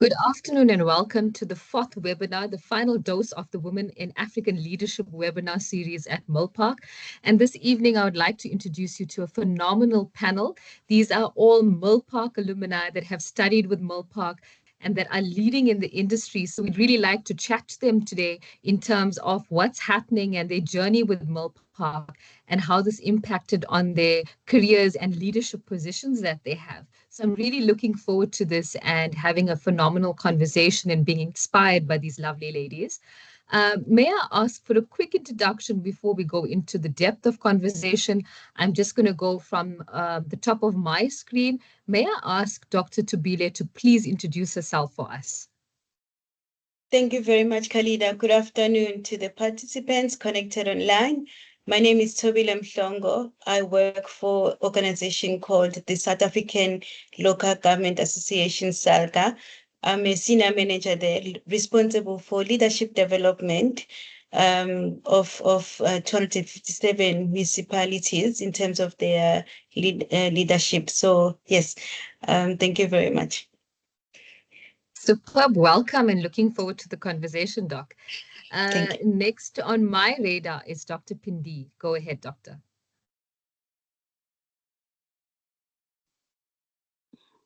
Good afternoon and welcome to the fourth webinar, the final dose of the Women in African Leadership webinar series at Milpark. And this evening, I would like to introduce you to a phenomenal panel. These are all Milpark alumni that have studied with Milpark and that are leading in the industry. So we'd really like to chat to them today in terms of what's happening and their journey with Milpark and how this impacted on their careers and leadership positions that they have. So I'm really looking forward to this and having a phenomenal conversation and being inspired by these lovely ladies. May I ask for a quick introduction before we go into the depth of conversation? I'm just going to go from the top of my screen. May I ask Dr. Tubile to please introduce herself for us? Thank you very much, Khalida. Good afternoon to the participants connected online. My name is Tobile Mhlongo. I work for an organization called the South African Local Government Association, SALGA. I'm a senior manager there responsible for leadership development of 257 municipalities in terms of their leadership. So yes, thank you very much. Superb. Welcome and looking forward to the conversation, Doc. Next on my radar is Dr. Pindi. Go ahead, Doctor.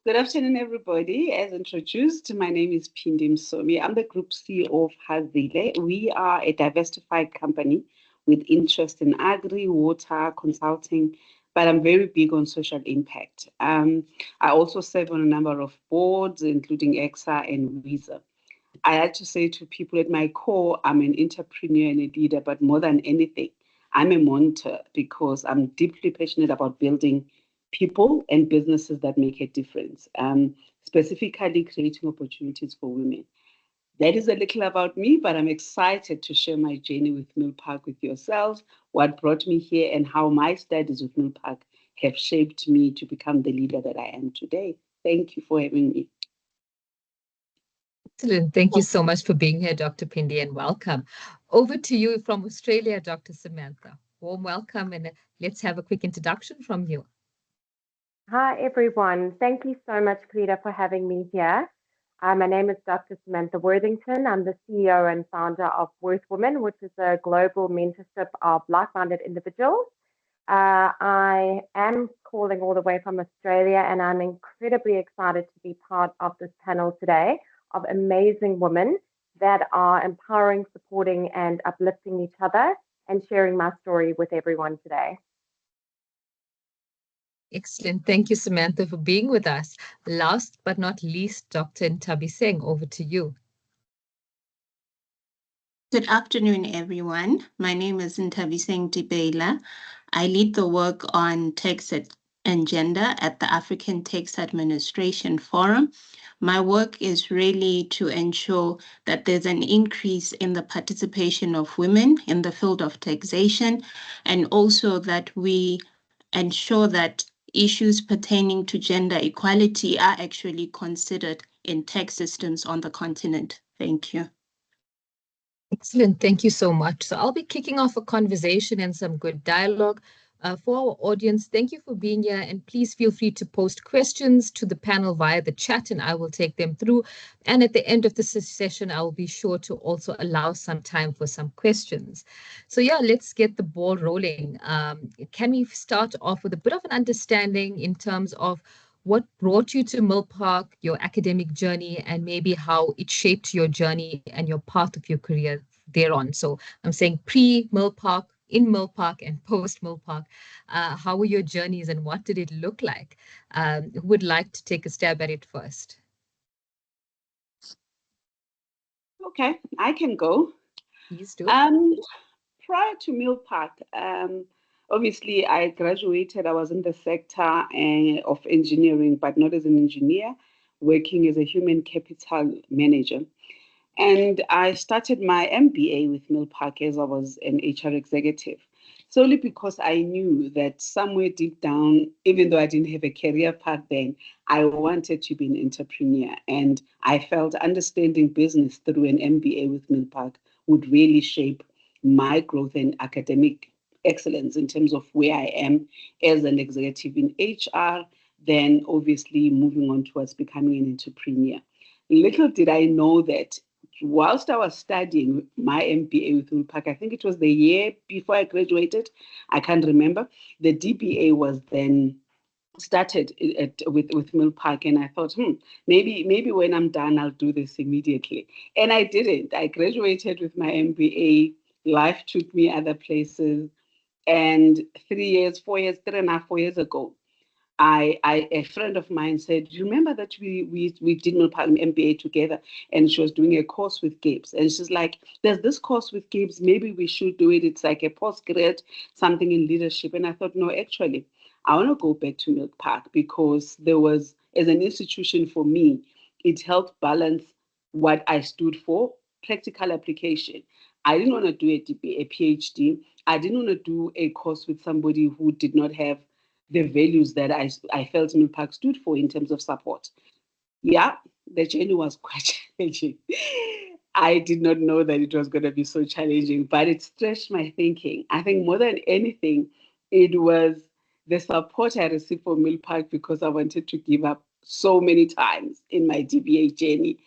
Good afternoon, everybody. As introduced, my name is Pindi Msomi. I'm the Group CEO of Hazile. We are a diversified company with interest in agri, water, consulting, but I'm very big on social impact. I also serve on a number of boards, including EXA and WISA. I like to say to people at my core, I'm an entrepreneur and a leader, but more than anything, I'm a mentor because I'm deeply passionate about building people and businesses that make a difference, specifically creating opportunities for women. That is a little about me, but I'm excited to share my journey with Milpark with yourselves, what brought me here and how my studies with Milpark have shaped me to become the leader that I am today. Thank you for having me. Excellent. Thank you so much for being here, Dr. Pindi, and welcome. Over to you from Australia, Dr. Samantha. Warm welcome, and let's have a quick introduction from you. Hi, everyone. Thank you so much, Cleta, for having me here. My name is Dr. Samantha Worthington. I'm the CEO and founder of Worth Women, which is a global mentorship of like-minded individuals. I am calling all the way from Australia, and I'm incredibly excited to be part of this panel today of amazing women that are empowering, supporting, and uplifting each other and sharing my story with everyone today. Excellent. Thank you, Samantha, for being with us. Last but not least, Dr. Ntabiseng, over to you. Good afternoon, everyone. My name is Ntabiseng Dibela. I lead the work on tax and gender at the African Tax Administration Forum. My work is really to ensure that there's an increase in the participation of women in the field of taxation, and also that we ensure that issues pertaining to gender equality are actually considered in tax systems on the continent. Thank you. Excellent. Thank you so much. So I'll be kicking off a conversation and some good dialogue. For our audience, thank you for being here, and please feel free to post questions to the panel via the chat and I will take them through. And at the end of the session, I will be sure to also allow some time for some questions. So yeah, let's get the ball rolling. Can we start off with a bit of an understanding in terms of what brought you to Milpark, your academic journey, and maybe how it shaped your journey and your path of your career thereon? So I'm saying pre-Milpark, in Milpark, and post-Milpark. How were your journeys and what did it look like? Who would like to take a stab at it first? Okay, I can go. Please do. Prior to Milpark, obviously I graduated, I was in the sector of engineering, but not as an engineer, working as a human capital manager. And I started my MBA with Milpark as I was an HR executive, solely because I knew that somewhere deep down, even though I didn't have a career path then, I wanted to be an entrepreneur. And I felt understanding business through an MBA with Milpark would really shape my growth and academic excellence in terms of where I am as an executive in HR, then obviously moving on towards becoming an entrepreneur. little did I know that whilst I was studying my MBA with Milpark, I think it was the year before I graduated, I can't remember, the DBA was then started with Milpark, and I thought, maybe when I'm done, I'll do this immediately. And I didn't. I graduated with my MBA. Life took me other places. And 3 years, 4 years, 3.5, 4 years ago, a friend of mine said, "Do you remember that we did Milpark MBA together?" And she was doing a course with Gibbs. And she's like, "There's this course with Gibbs. Maybe we should do it. It's like a postgrad, something in leadership." And I thought, no, actually, I want to go back to Milpark because there was, as an institution for me, it helped balance what I stood for, practical application. I didn't want to do a PhD. I didn't want to do a course with somebody who did not have the values that I felt Milpark stood for in terms of support. Yeah, the journey was quite challenging. I did not know that it was going to be so challenging, but it stretched my thinking. I think more than anything, it was the support I received from Milpark because I wanted to give up so many times in my DBA journey.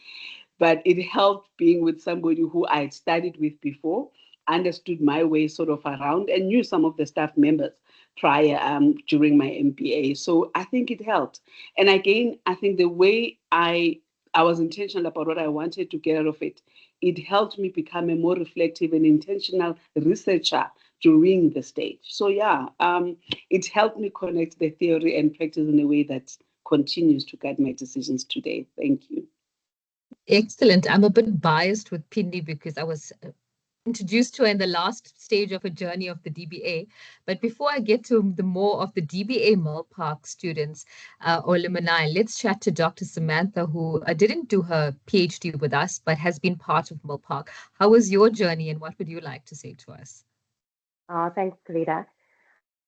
But it helped being with somebody who I had studied with before, understood my way sort of around, and knew some of the staff members prior during my MBA. So I think it helped. And again, I think the way I was intentional about what I wanted to get out of it, it helped me become a more reflective and intentional researcher during the stage. So yeah, it helped me connect the theory and practice in a way that continues to guide my decisions today. Thank you. Excellent. I'm a bit biased with Pindi because I was introduced to her in the last stage of a journey of the DBA. But before I get to the more of the DBA Milpark students or alumni, let's chat to Dr. Samantha, who didn't do her PhD with us, but has been part of Milpark. How was your journey and what would you like to say to us? Thanks, Kalida.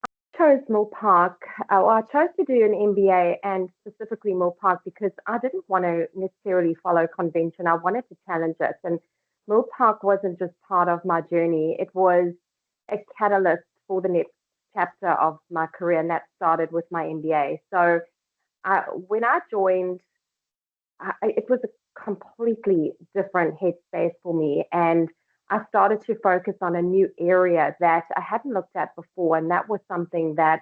I chose Milpark, I chose to do an MBA and specifically Milpark because I didn't want to necessarily follow convention. I wanted to challenge it. And Milpark wasn't just part of my journey, it was a catalyst for the next chapter of my career, and that started with my MBA. So when I joined, it was a completely different headspace for me. And I started to focus on a new area that I hadn't looked at before. And that was something that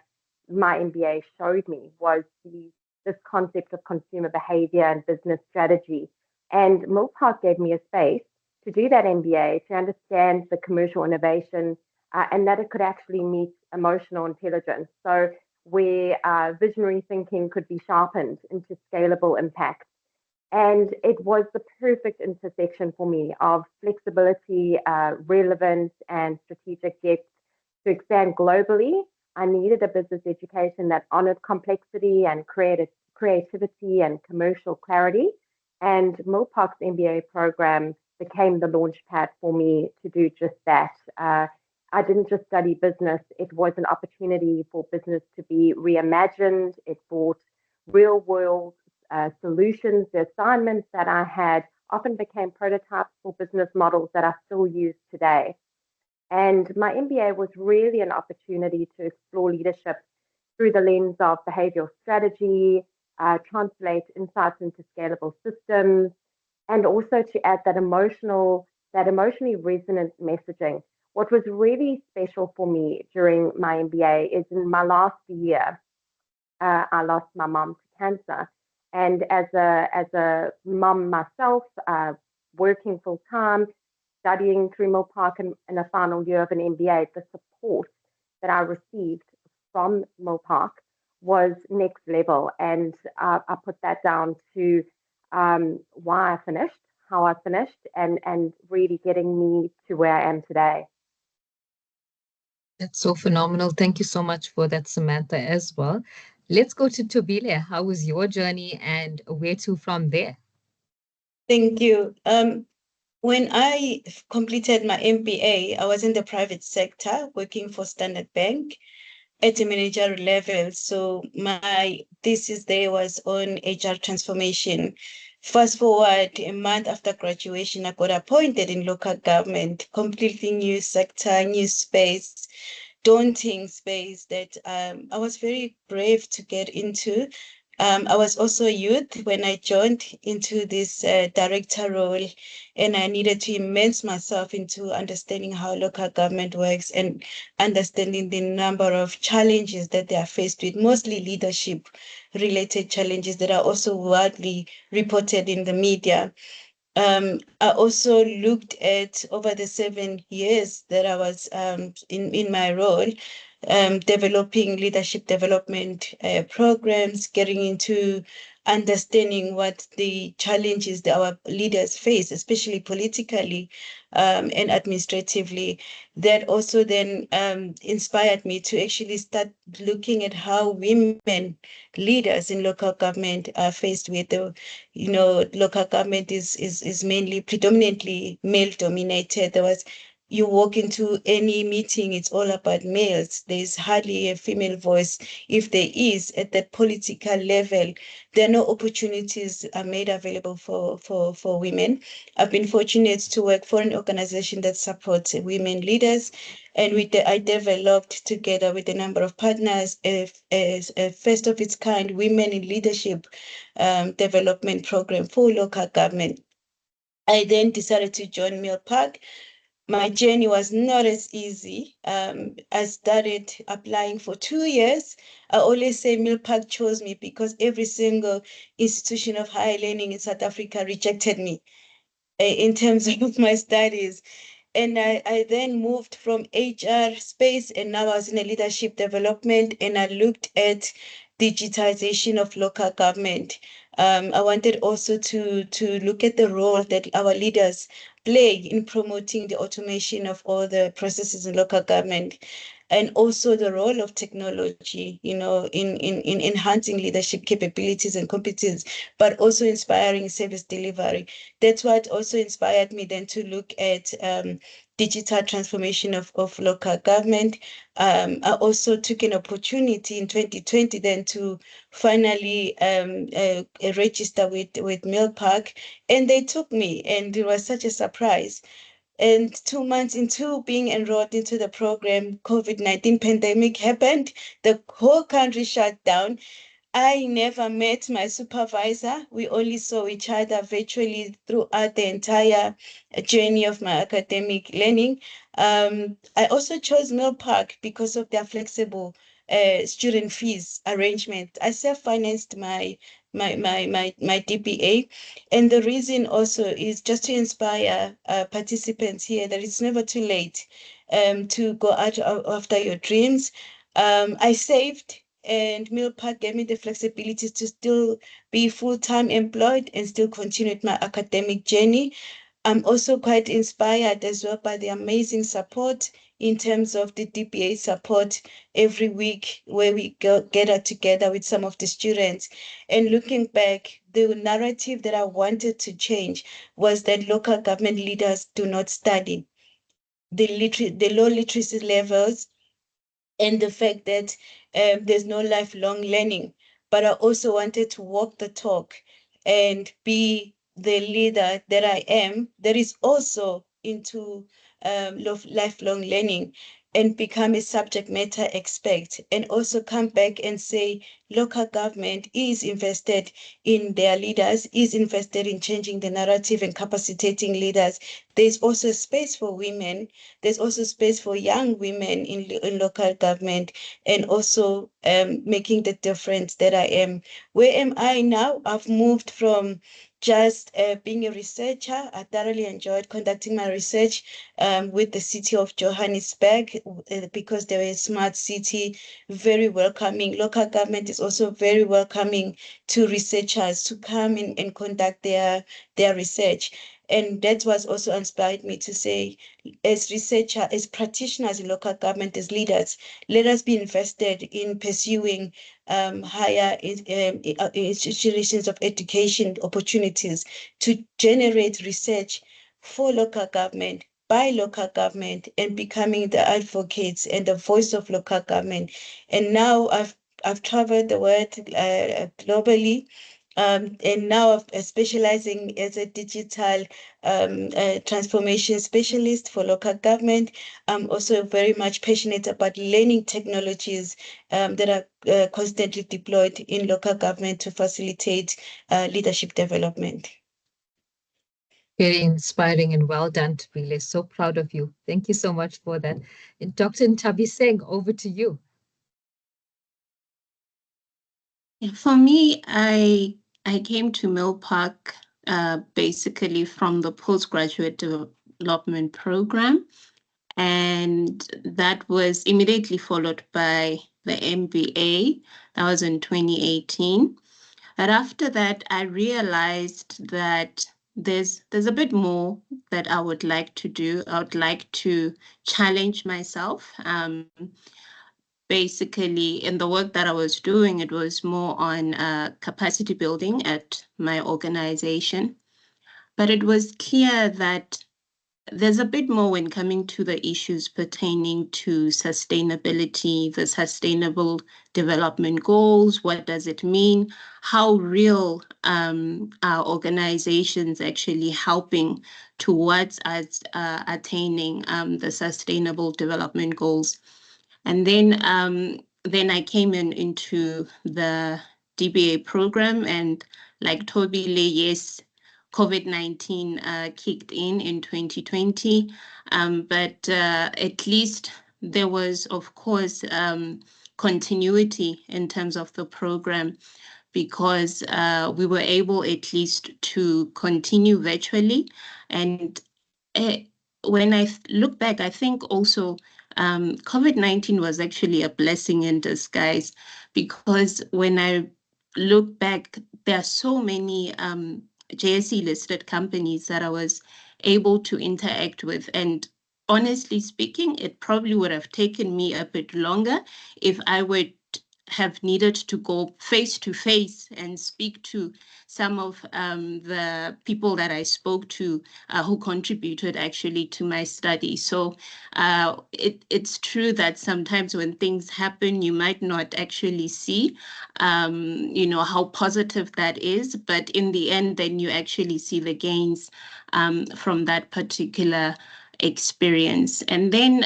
my MBA showed me was this concept of consumer behavior and business strategy. And Milpark gave me a space to do that MBA, to understand the commercial innovation and that it could actually meet emotional intelligence. So where visionary thinking could be sharpened into scalable impact. And it was the perfect intersection for me of flexibility, relevance, and strategic depth to expand globally. I needed a business education that honored complexity and creativity and commercial clarity. And Milpark's MBA program became the launch pad for me to do just that. I didn't just study business, it was an opportunity for business to be reimagined. It brought real world solutions. The assignments that I had often became prototypes for business models that I still use today. And my MBA was really an opportunity to explore leadership through the lens of behavioral strategy, translate insights into scalable systems, and also to add that emotionally resonant messaging. What was really special for me during my MBA is in my last year, I lost my mom to cancer. And as a mom myself, working full time, studying through Milpark in a final year of an MBA, the support that I received from Milpark was next level. And I put that down to why I finished, how I finished, and really getting me to where I am today. That's so phenomenal. Thank you so much for that, Samantha, as well. Let's go to Tobile. How was your journey and where to from there? Thank you. When I completed my MBA, I was in the private sector working for Standard Bank at a managerial level. So my thesis there was on HR transformation. Fast forward a month after graduation, I got appointed in local government, completely new sector, new space, daunting space that I was very brave to get into. I was also youth when I joined into this director role, and I needed to immerse myself into understanding how local government works and understanding the number of challenges that they are faced with, mostly leadership related challenges that are also widely reported in the media. I also looked at over the 7 years that I was in my role, developing leadership development programs, getting into understanding what the challenges that our leaders face, especially politically and administratively. That also then inspired me to actually start looking at how women leaders in local government are faced with the, local government is mainly predominantly male dominated. You walk into any meeting, it's all about males. There's hardly a female voice. If there is at that political level, there are no opportunities are made available for women. I've been fortunate to work for an organization that supports women leaders. And I developed together with a number of partners a first of its kind women in leadership development program for local government. I then decided to join Milpark. My journey was not as easy. I started applying for 2 years. I always say Milpark chose me because every single institution of higher learning in South Africa rejected me in terms of my studies. And I then moved from HR space, and now I was in a leadership development, and I looked at digitization of local government. I wanted also to look at the role that our leaders play in promoting the automation of all the processes in local government, and also the role of technology, in enhancing leadership capabilities and competence, but also inspiring service delivery. That's what also inspired me then to look at digital transformation of local government. I also took an opportunity in 2020 then to finally register with Milpark, and they took me, and it was such a surprise. And 2 months into being enrolled into the program, COVID-19 pandemic happened. The whole country shut down. I never met my supervisor. We only saw each other virtually throughout the entire journey of my academic learning. I also chose Milpark because of their flexible student fees arrangement. I self-financed my DBA. And the reason also is just to inspire participants here that it's never too late to go out after your dreams. I saved, and Milpark gave me the flexibility to still be full-time employed and still continue with my academic journey. I'm also quite inspired as well by the amazing support in terms of the DPA support every week, where we gather together with some of the students. And looking back, the narrative that I wanted to change was that local government leaders do not study. The low literacy levels and the fact that there's no lifelong learning. But I also wanted to walk the talk and be the leader that I am, that is also into lifelong learning, and become a subject matter expert, and also come back and say local government is invested in their leaders, is invested in changing the narrative and capacitating leaders. There's also space for women. There's also space for young women in local government, and also making the difference that I am. Where am I now? I've moved from just being a researcher. I thoroughly enjoyed conducting my research with the city of Johannesburg because they're a smart city, very welcoming. Local government is also very welcoming to researchers to come in and conduct their research. And that was also inspired me to say, as researchers, as practitioners in local government, as leaders, let us be invested in pursuing higher institutions of education opportunities to generate research for local government, by local government, and becoming the advocates and the voice of local government. And now I've traveled the world globally, and now specializing as a digital transformation specialist for local government. I'm also very much passionate about learning technologies that are constantly deployed in local government to facilitate leadership development. Very inspiring and well done, Tobile. So proud of you. Thank you so much for that. And Dr. Ntabiseng, over to you. For me, I came to Milpark basically from the postgraduate development program, and that was immediately followed by the MBA. That was in 2018. But after that, I realized that there's a bit more that I would like to do. I would like to challenge myself. Basically, in the work that I was doing, it was more on capacity building at my organization. But it was clear that there's a bit more when coming to the issues pertaining to sustainability, the sustainable development goals. What does it mean? How real are organizations actually helping towards us attaining the sustainable development goals? And then I came into the DBA program, and like Tobile, yes, COVID-19 kicked in 2020, but at least there was, of course, continuity in terms of the program, because we were able at least to continue virtually. And when I look back, I think also COVID-19 was actually a blessing in disguise, because when I look back, there are so many JSE listed companies that I was able to interact with. And honestly speaking, it probably would have taken me a bit longer if I would have needed to go face to face and speak to some of the people that I spoke to who contributed actually to my study. So it's true that sometimes when things happen, you might not actually see, how positive that is. But in the end, then you actually see the gains from that particular experience. And then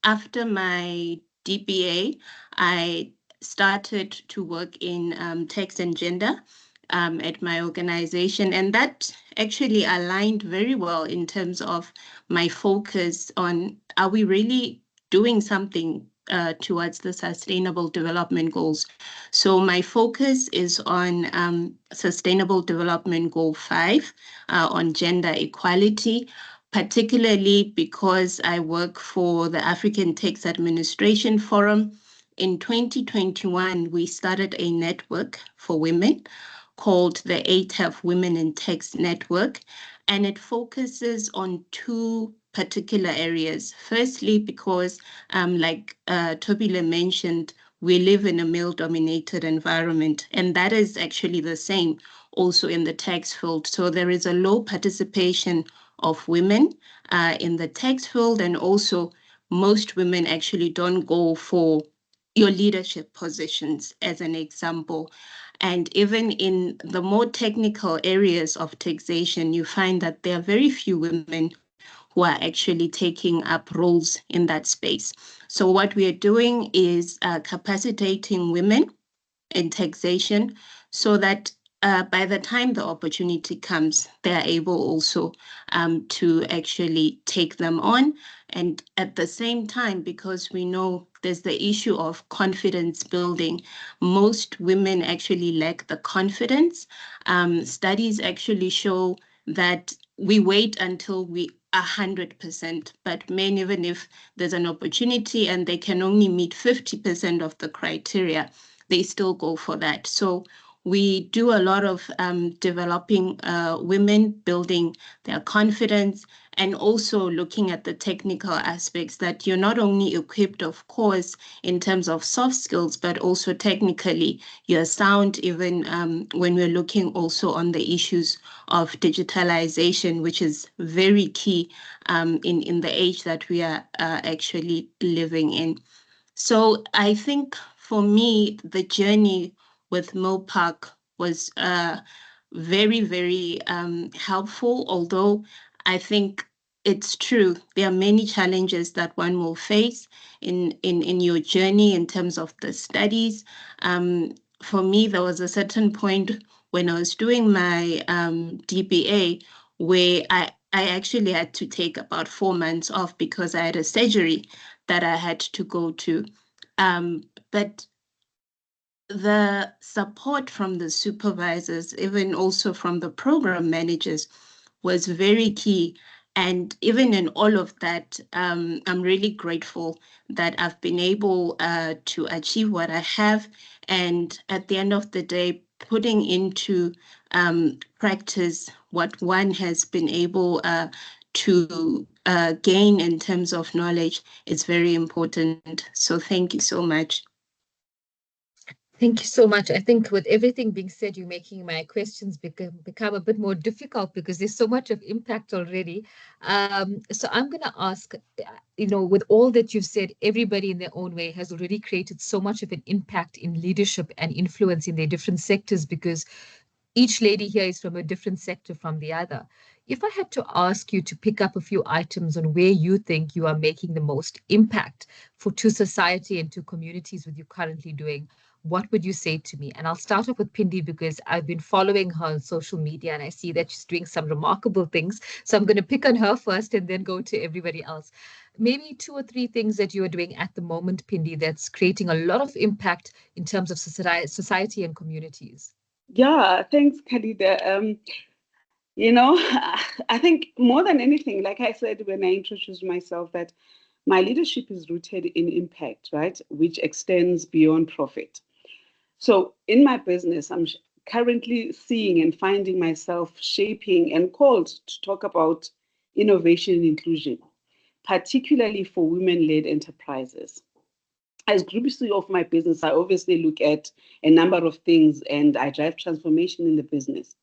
after my DBA, I started to work in text and gender at my organization, and that actually aligned very well in terms of my focus on, are we really doing something towards the Sustainable Development Goals? So my focus is on Sustainable Development Goal 5, on gender equality, particularly because I work for the African Tax Administration Forum. In 2021, we started a network for women called the ATAF Women in Tax Network, and it focuses on two particular areas. Firstly, because like Tobile mentioned, we live in a male-dominated environment, and that is actually the same also in the tax field. So there is a low participation of women in the tax field, and also most women actually don't go for your leadership positions, as an example. And even in the more technical areas of taxation, you find that there are very few women who are actually taking up roles in that space. So what we are doing is capacitating women in taxation, so that by the time the opportunity comes, they are able also to actually take them on. And at the same time, because we know there's the issue of confidence building, most women actually lack the confidence. Studies actually show that we wait until we 100%, but men, even if there's an opportunity and they can only meet 50% of the criteria, they still go for that. So we do a lot of developing women, building their confidence, and also looking at the technical aspects, that you're not only equipped, of course, in terms of soft skills, but also technically you're sound, even when we're looking also on the issues of digitalization, which is very key in the age that we are actually living in. So I think for me, the journey with Milpark was very, very helpful, although I think it's true. There are many challenges that one will face in your journey in terms of the studies. For me, there was a certain point when I was doing my DBA where I actually had to take about 4 months off because I had a surgery that I had to go to. But the support from the supervisors, even also from the program managers, was very key. And even in all of that, I'm really grateful that I've been able to achieve what I have. And at the end of the day, putting into practice what one has been able to gain in terms of knowledge is very important. So thank you so much. Thank you so much. I think with everything being said, you're making my questions become a bit more difficult because there's so much of impact already. So I'm going to ask, with all that you've said, everybody in their own way has already created so much of an impact in leadership and influence in their different sectors because each lady here is from a different sector from the other. If I had to ask you to pick up a few items on where you think you are making the most impact to society and to communities with you currently doing, what would you say to me? And I'll start off with Pindi because I've been following her on social media and I see that she's doing some remarkable things. So I'm going to pick on her first and then go to everybody else. Maybe 2 or 3 things that you're doing at the moment, Pindi, that's creating a lot of impact in terms of society and communities. Yeah, thanks, Khalida. I think more than anything, like I said when I introduced myself, that my leadership is rooted in impact, right, which extends beyond profit. So in my business, I'm currently seeing and finding myself shaping and called to talk about innovation and inclusion, particularly for women-led enterprises. As Group CEO of my business, I obviously look at a number of things and I drive transformation in the business,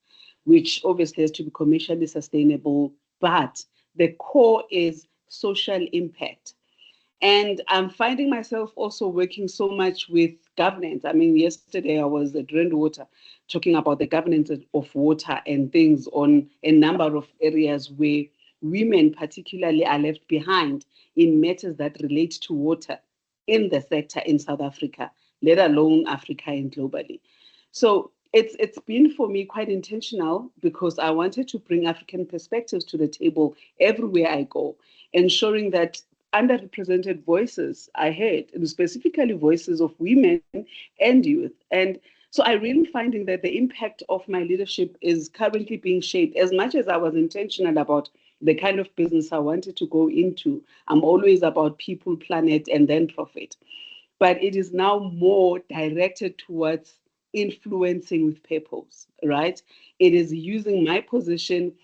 which obviously has to be commercially sustainable, but the core is social impact. And I'm finding myself also working so much with governance. I mean, yesterday I was at Water talking about the governance of water and things on a number of areas where women particularly are left behind in matters that relate to water in the sector in South Africa, let alone Africa and globally. So it's been for me quite intentional because I wanted to bring African perspectives to the table everywhere I go, ensuring that underrepresented voices are heard, and specifically voices of women and youth. And so I'm really finding that the impact of my leadership is currently being shaped. As much as I was intentional about the kind of business I wanted to go into, I'm always about people, planet, and then profit. But it is now more directed towards influencing with purpose, right? It is using my position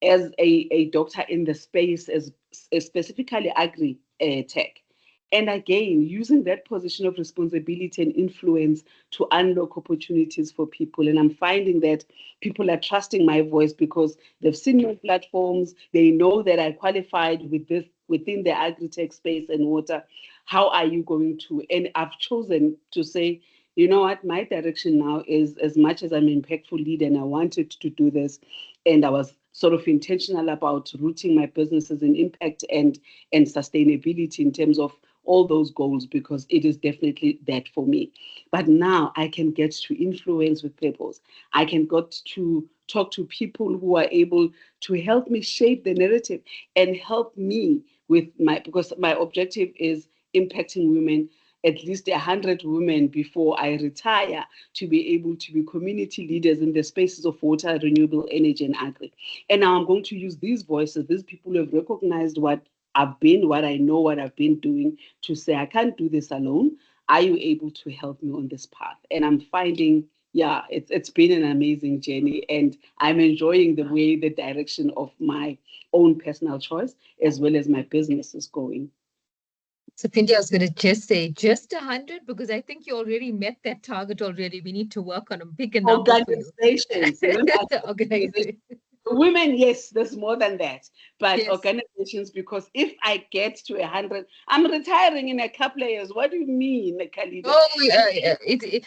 as a doctor in the space, as specifically agri-tech. And again, using that position of responsibility and influence to unlock opportunities for people. And I'm finding that people are trusting my voice because they've seen my platforms. They know that I qualified with this within the agri-tech space and water. How are you going to? And I've chosen to say, you know what, my direction now is, as much as I'm an impactful leader and I wanted to do this, and I was sort of intentional about rooting my businesses in impact and sustainability in terms of all those goals, because it is definitely that for me. But now I can get to influence with purpose. I can get to talk to people who are able to help me shape the narrative and help me with because my objective is impacting women, at least 100 women before I retire, to be able to be community leaders in the spaces of water, renewable energy, and agri. And now I'm going to use these voices, these people who have recognized what what I know, what I've been doing, to say, I can't do this alone. Are you able to help me on this path? And I'm finding, yeah, it's been an amazing journey. And I'm enjoying the way, the direction of my own personal choice, as well as my business is going. So, Pindi, I was going to just say just 100 because I think you already met that target already. We need to work on a bigger number for you. Organizations. Organization. Women, yes, there's more than that. But Yes. organizations, because if I get to 100, I'm retiring in a couple of years. What do you mean, Khalida? Oh, it's the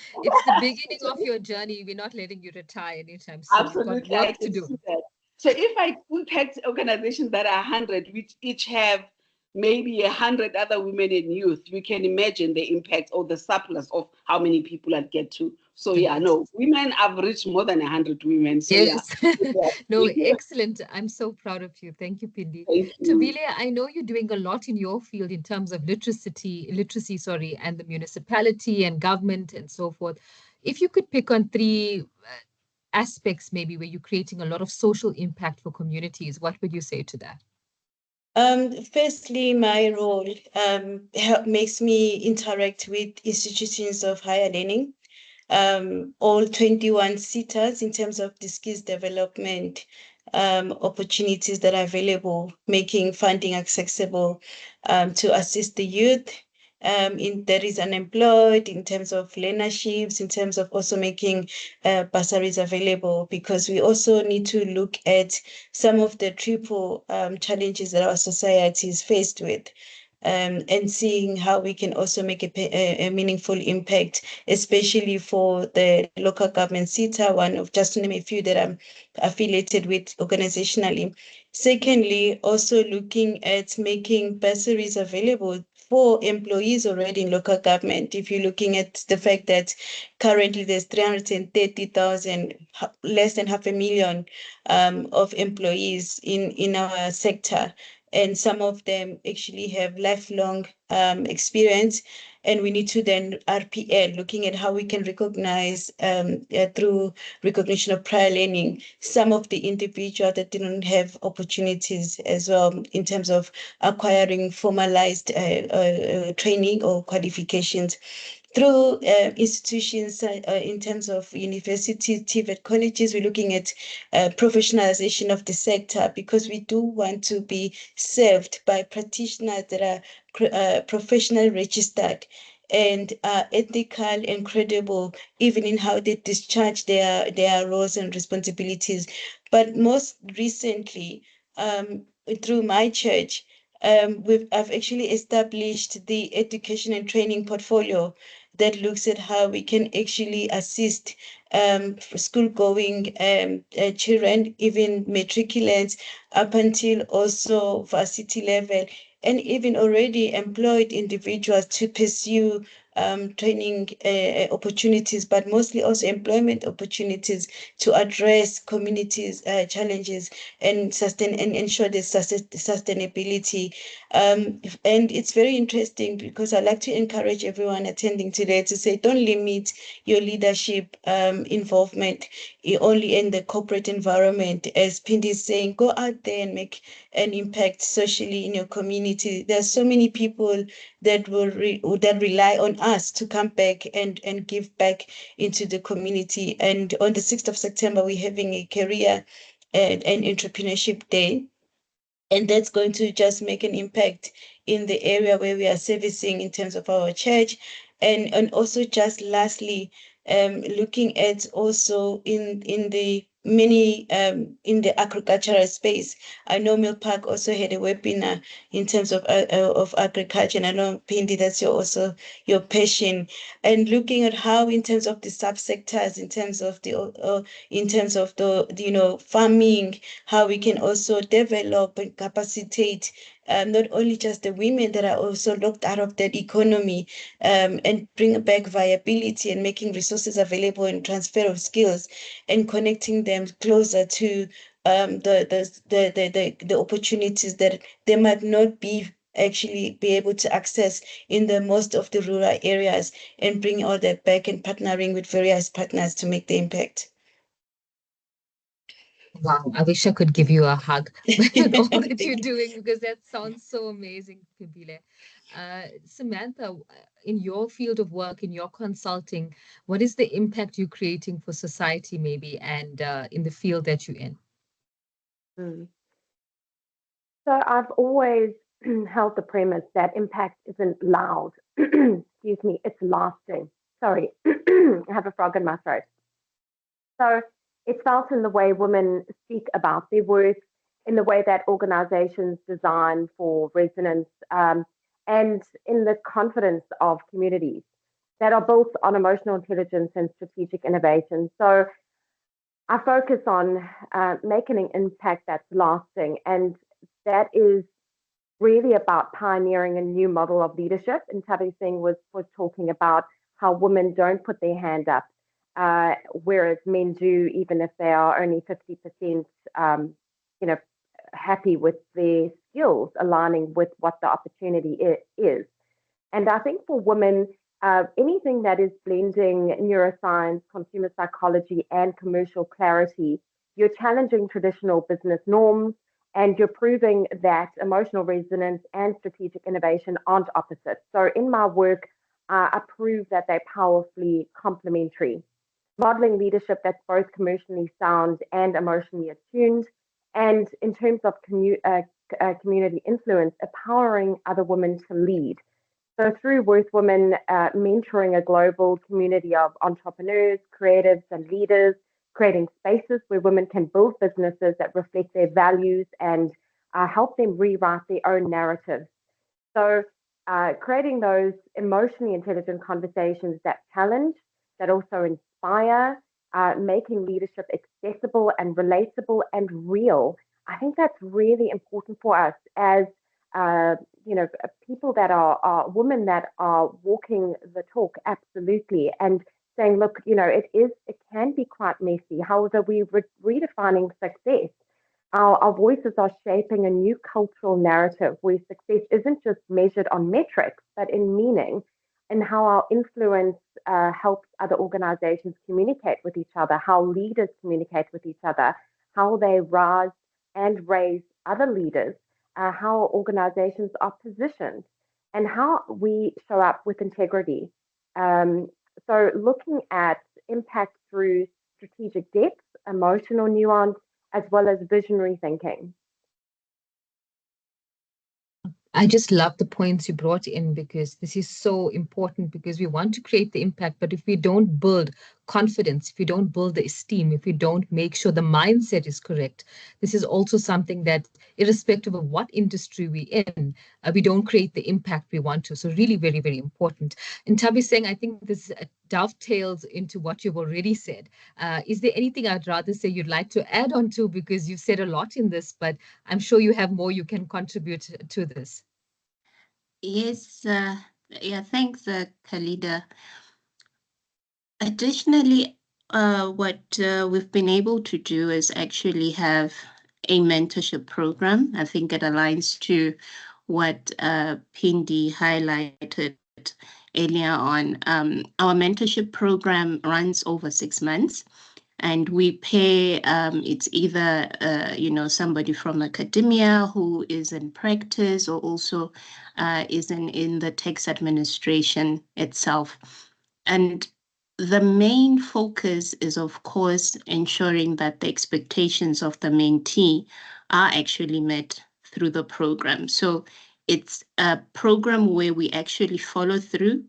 beginning of your journey. We're not letting you retire anytime soon. You've got Absolutely, I work to can do. see that. So if I impact organizations that are 100, which each have maybe 100 other women and youth, you can imagine the impact or the surplus of how many people I'd get to. So yeah, no, women, I've reached more than 100 women. So Yes. yeah. No, excellent. I'm so proud of you. Thank you, Pindi. Thank you. Tabile, I know you're doing a lot in your field in terms of literacy, sorry, and the municipality and government and so forth. If you could pick on three aspects maybe where you're creating a lot of social impact for communities, what would you say to that? Firstly, my role makes me interact with institutions of higher learning, all 21 seaters in terms of the skills development opportunities that are available, making funding accessible to assist the youth that is unemployed, in terms of learnerships, in terms of also making bursaries available, because we also need to look at some of the triple challenges that our society is faced with. And seeing how we can also make a meaningful impact, especially for the local government sector, one of just to name a few that I'm affiliated with organizationally. Secondly, also looking at making bursaries available for employees already in local government. If you're looking at the fact that currently there's 330,000, less than 500,000 of employees in our sector, and some of them actually have lifelong experience. And we need to then RPL, looking at how we can recognize through recognition of prior learning, some of the individuals that didn't have opportunities as well in terms of acquiring formalized training or qualifications. Through institutions in terms of universities, TVET colleges, we're looking at professionalization of the sector, because we do want to be served by practitioners that are professionally registered and ethical and credible, even in how they discharge their roles and responsibilities. But most recently, through my church, I've actually established the education and training portfolio that looks at how we can actually assist school-going children, even matriculants, up until also varsity level, and even already employed individuals to pursue training opportunities, but mostly also employment opportunities to address communities' challenges and sustain and ensure the sustainability. And it's very interesting, because I like to encourage everyone attending today to say, don't limit your leadership involvement only in the corporate environment. As Pindi is saying, go out there and make an impact socially in your community. There's so many people that that rely on us to come back and give back into the community. And on the 6th of September, we're having a career and entrepreneurship day. And that's going to just make an impact in the area where we are servicing in terms of our church. And also just lastly, looking at also in the many in the agricultural space. I know Milpark also had a webinar in terms of agriculture, and I know Pindi, that's also your passion. And looking at how in terms of the subsectors, in terms of the farming, how we can also develop and capacitate not only just the women that are also locked out of that economy, and bring back viability and making resources available and transfer of skills and connecting them closer to the opportunities that they might not actually be able to access in the most of the rural areas, and bring all that back and partnering with various partners to make the impact. Wow, I wish I could give you a hug with all that you're doing, because that sounds so amazing, Pibile. Samantha, in your field of work, in your consulting, what is the impact you're creating for society, maybe, and in the field that you're in? So I've always held the premise that impact isn't loud. Excuse me, it's lasting. Sorry, I have a frog in my throat. So It's felt in the way women speak about their worth, in the way that organizations design for resonance, and in the confidence of communities that are built on emotional intelligence and strategic innovation. So I focus on making an impact that's lasting, and that is really about pioneering a new model of leadership. And Tavi Singh was talking about how women don't put their hand up, whereas men do, even if they are only 50%, happy with their skills aligning with what the opportunity is. And I think for women, anything that is blending neuroscience, consumer psychology, and commercial clarity, you're challenging traditional business norms and you're proving that emotional resonance and strategic innovation aren't opposites. So in my work, I prove that they're powerfully complementary, modeling leadership that's both commercially sound and emotionally attuned. And in terms of community influence, empowering other women to lead. So through Worth Women, mentoring a global community of entrepreneurs, creatives, and leaders, creating spaces where women can build businesses that reflect their values and help them rewrite their own narratives. So creating those emotionally intelligent conversations that challenge, that also inspire, making leadership accessible and relatable and real. I think that's really important for us as people that are women that are walking the talk, absolutely, and saying, look, it can be quite messy. However, we're redefining success. Our voices are shaping a new cultural narrative where success isn't just measured on metrics, but in meaning, and how our influence helps other organizations communicate with each other, how leaders communicate with each other, how they rise and raise other leaders, how organizations are positioned, and how we show up with integrity. So looking at impact through strategic depth, emotional nuance, as well as visionary thinking. I just love the points you brought in because this is so important because we want to create the impact. But if we don't build confidence, if we don't build the esteem, if we don't make sure the mindset is correct, this is also something that, irrespective of what industry we're in, we don't create the impact we want to. So really, very, very important. And Tabi saying, I think this dovetails into what you've already said. Is there anything I'd rather say you'd like to add on to? Because you've said a lot in this, but I'm sure you have more you can contribute to this. Yes, thanks, Khalida. Additionally, what we've been able to do is actually have a mentorship program. I think it aligns to what Pindi highlighted earlier on. Our mentorship program runs over 6 months. And we pay, it's either, somebody from academia who is in practice or also is in the tax administration itself. And the main focus is, of course, ensuring that the expectations of the mentee are actually met through the program. So it's a program where we actually follow through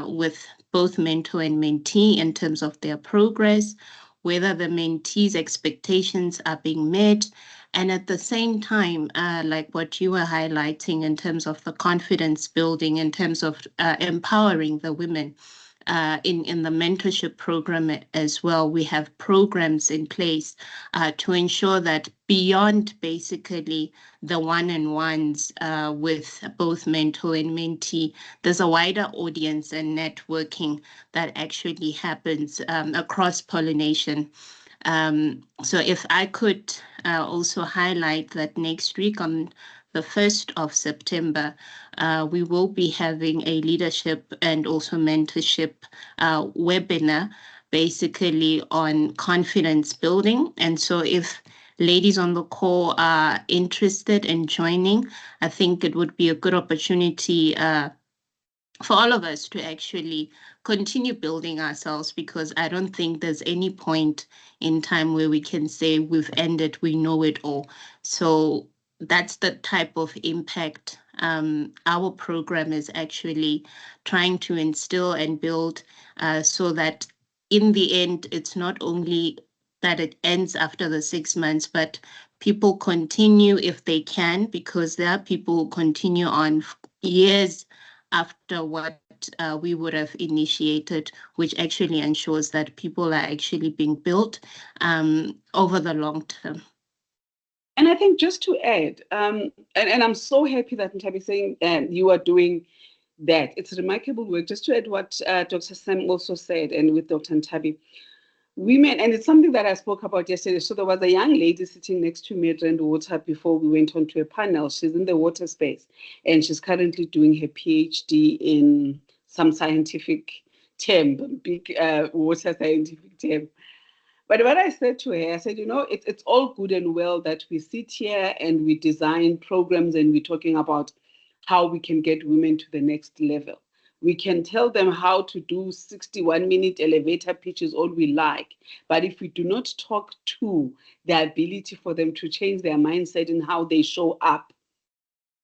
with both mentor and mentee in terms of their progress, whether the mentee's expectations are being met, and at the same time, like what you were highlighting in terms of the confidence building, in terms of empowering the women. In the mentorship program as well, we have programs in place to ensure that beyond basically the one-on-ones with both mentor and mentee, there's a wider audience and networking that actually happens across pollination. So if I could also highlight that next week on the 1st of September, we will be having a leadership and also mentorship webinar, basically on confidence building. And so if ladies on the call are interested in joining, I think it would be a good opportunity for all of us to actually continue building ourselves, because I don't think there's any point in time where we can say we've ended, we know it all. So that's the type of impact our program is actually trying to instill and build so that in the end, it's not only that it ends after the 6 months, but people continue if they can, because there are people who continue on years after what we would have initiated, which actually ensures that people are actually being built over the long term. And I think just to add, and I'm so happy that Ntabi saying you are doing that. It's remarkable work. Just to add what Dr. Sam also said, and with Dr. Ntabi, women, and it's something that I spoke about yesterday. So there was a young lady sitting next to me at Rand Water before we went on to a panel. She's in the water space, and she's currently doing her PhD in some scientific term, big water scientific term. But what I said to her, I said, it's all good and well that we sit here and we design programs and we're talking about how we can get women to the next level. We can tell them how to do 61-minute elevator pitches all we like. But if we do not talk to the ability for them to change their mindset and how they show up,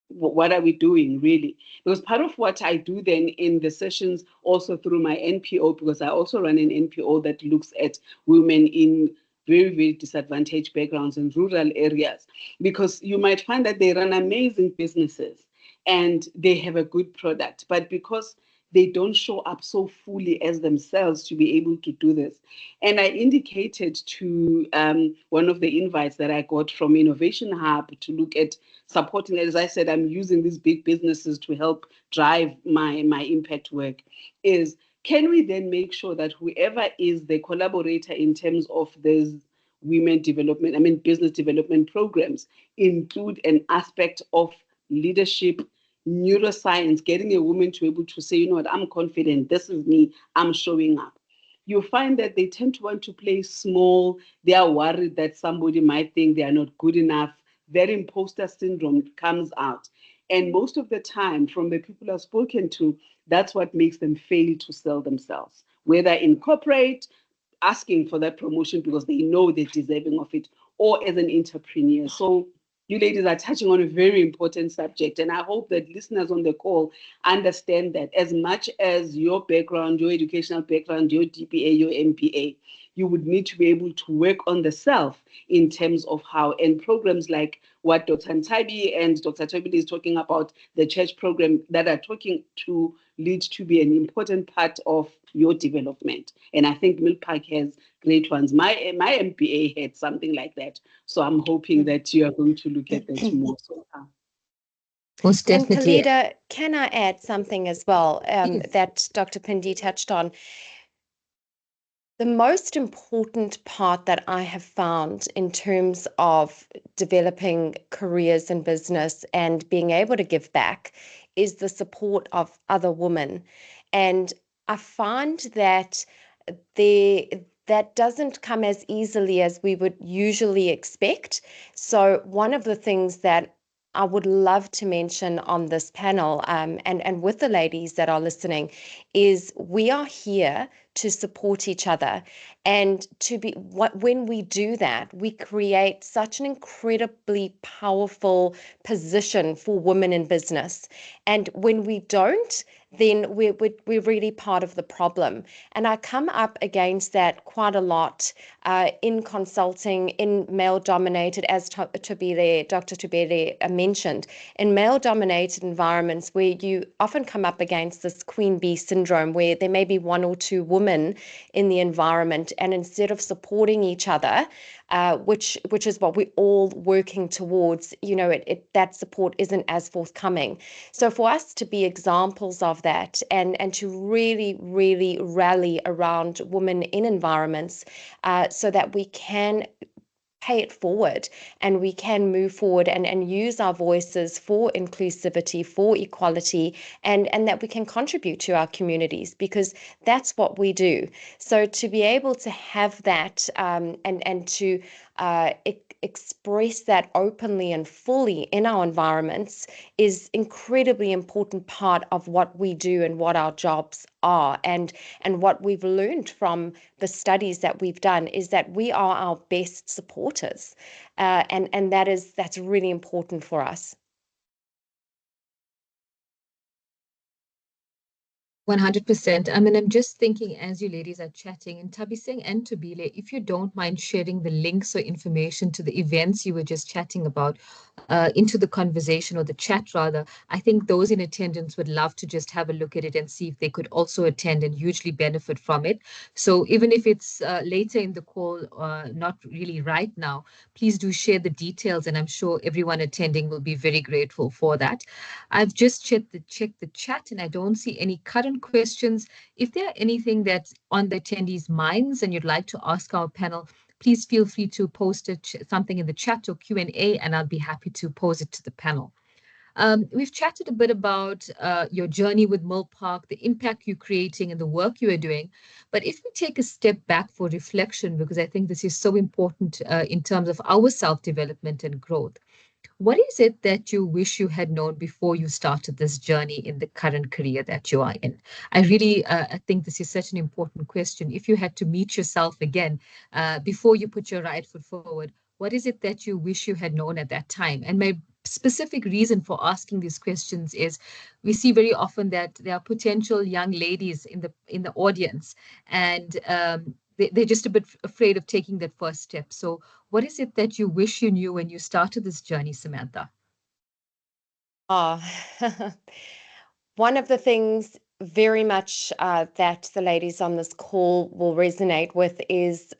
what are we doing really? Because part of what I do then in the sessions, also through my NPO, because I also run an NPO that looks at women in very, very disadvantaged backgrounds in rural areas, because you might find that they run amazing businesses and they have a good product, but because they don't show up so fully as themselves to be able to do this. And I indicated to one of the invites that I got from Innovation Hub to look at supporting, as I said, I'm using these big businesses to help drive my impact work, is can we then make sure that whoever is the collaborator in terms of these women development, business development programs, include an aspect of leadership, neuroscience, getting a woman to be able to say, what, I'm confident, this is me, I'm showing up. You find that they tend to want to play small. They are worried that somebody might think they are not good enough. Their imposter syndrome comes out. And most of the time, from the people I've spoken to, that's what makes them fail to sell themselves, whether in corporate, asking for that promotion because they know they're deserving of it, or as an entrepreneur. So you ladies are touching on a very important subject, and I hope that listeners on the call understand that as much as your background, your educational background, your DPA, your MPA, you would need to be able to work on the self in terms of how, and programs like what Dr. Ntabi and Dr. Tobile is talking about, the church program that are talking to lead to be an important part of your development. And I think Milpark has great ones. My MPA had something like that. So I'm hoping that you are going to look at that more. So, most definitely. And Khalida, can I add something as well Yes. that Dr. Pindi touched on? The most important part that I have found in terms of developing careers in business and being able to give back is the support of other women. And I find that that doesn't come as easily as we would usually expect. So one of the things that I would love to mention on this panel and with the ladies that are listening is we are here to support each other, and when we do that, we create such an incredibly powerful position for women in business. And when we don't, then we're really part of the problem. And I come up against that quite a lot in consulting in male-dominated, as Dr. Tubele mentioned, in male-dominated environments where you often come up against this queen bee syndrome, where there may be one or two women in the environment, and instead of supporting each other, which is what we're all working towards, that support isn't as forthcoming. So for us to be examples of that and to really, really rally around women in environments so that we can pay it forward and we can move forward and use our voices for inclusivity, for equality, and that we can contribute to our communities, because that's what we do. So to be able to have that and to express that openly and fully in our environments is incredibly important part of what we do and what our jobs are. And what we've learned from the studies that we've done is that we are our best supporters, and that's really important for us. 100%. I mean, I'm just thinking as you ladies are chatting, and Tabiseng and Tobile, if you don't mind sharing the links or information to the events you were just chatting about into the conversation or the chat rather, I think those in attendance would love to just have a look at it and see if they could also attend and hugely benefit from it. So even if it's later in the call, not really right now, please do share the details, and I'm sure everyone attending will be very grateful for that. I've just checked the chat and I don't see any current questions. If there are anything that's on the attendees' minds and you'd like to ask our panel, please feel free to post something in the chat or Q&A, and I'll be happy to pose it to the panel. We've chatted a bit about your journey with Milpark, the impact you're creating and the work you are doing. But if we take a step back for reflection, because I think this is so important in terms of our self-development and growth, what is it that you wish you had known before you started this journey in the current career that you are in? I really I think this is such an important question. If you had to meet yourself again before you put your right foot forward, what is it that you wish you had known at that time? And my specific reason for asking these questions is we see very often that there are potential young ladies in the audience, and they're just a bit afraid of taking that first step. So what is it that you wish you knew when you started this journey, Samantha? Oh, one of the things very much that the ladies on this call will resonate with is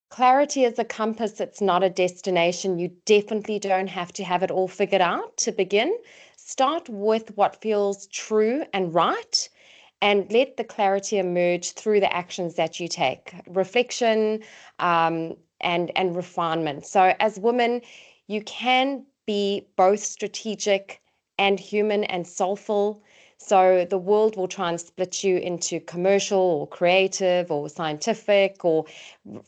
clarity is a compass, it's not a destination. You definitely don't have to have it all figured out to begin. Start with what feels true and right, and let the clarity emerge through the actions that you take. Reflection and refinement. So as women, you can be both strategic and human and soulful. So the world will try and split you into commercial or creative or scientific, or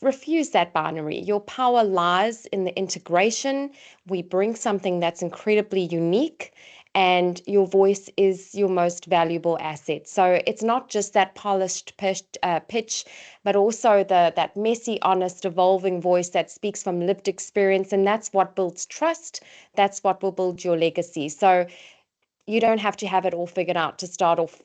refuse that binary. Your power lies in the integration. We bring something that's incredibly unique, and your voice is your most valuable asset. So it's not just that polished pitch, but also that messy, honest, evolving voice that speaks from lived experience, and that's what builds trust. That's what will build your legacy. So you don't have to have it all figured out to start off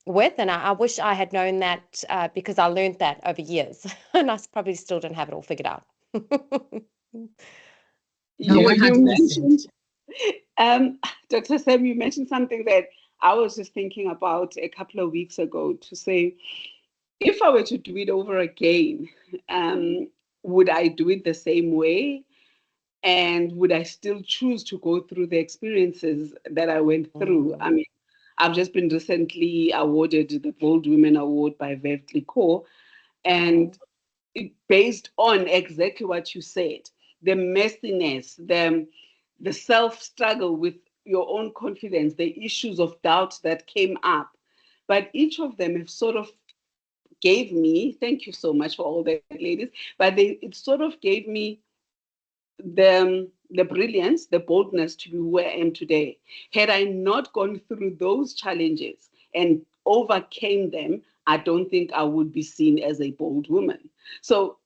with. And I wish I had known that because I learned that over years, and I probably still don't have it all figured out. No, You 100%. mentioned, Dr. Sam, you mentioned something that I was just thinking about a couple of weeks ago, to say, if I were to do it over again, would I do it the same way? And would I still choose to go through the experiences that I went through? I mean, I've just been recently awarded the Bold Women Award by Veuve Clicquot, and based on exactly what you said, the messiness, the self-struggle with your own confidence, the issues of doubt that came up. But each of them have sort of gave me, thank you so much for all that, ladies, but it sort of gave me the brilliance, the boldness to be where I am today. Had I not gone through those challenges and overcame them, I don't think I would be seen as a bold woman. So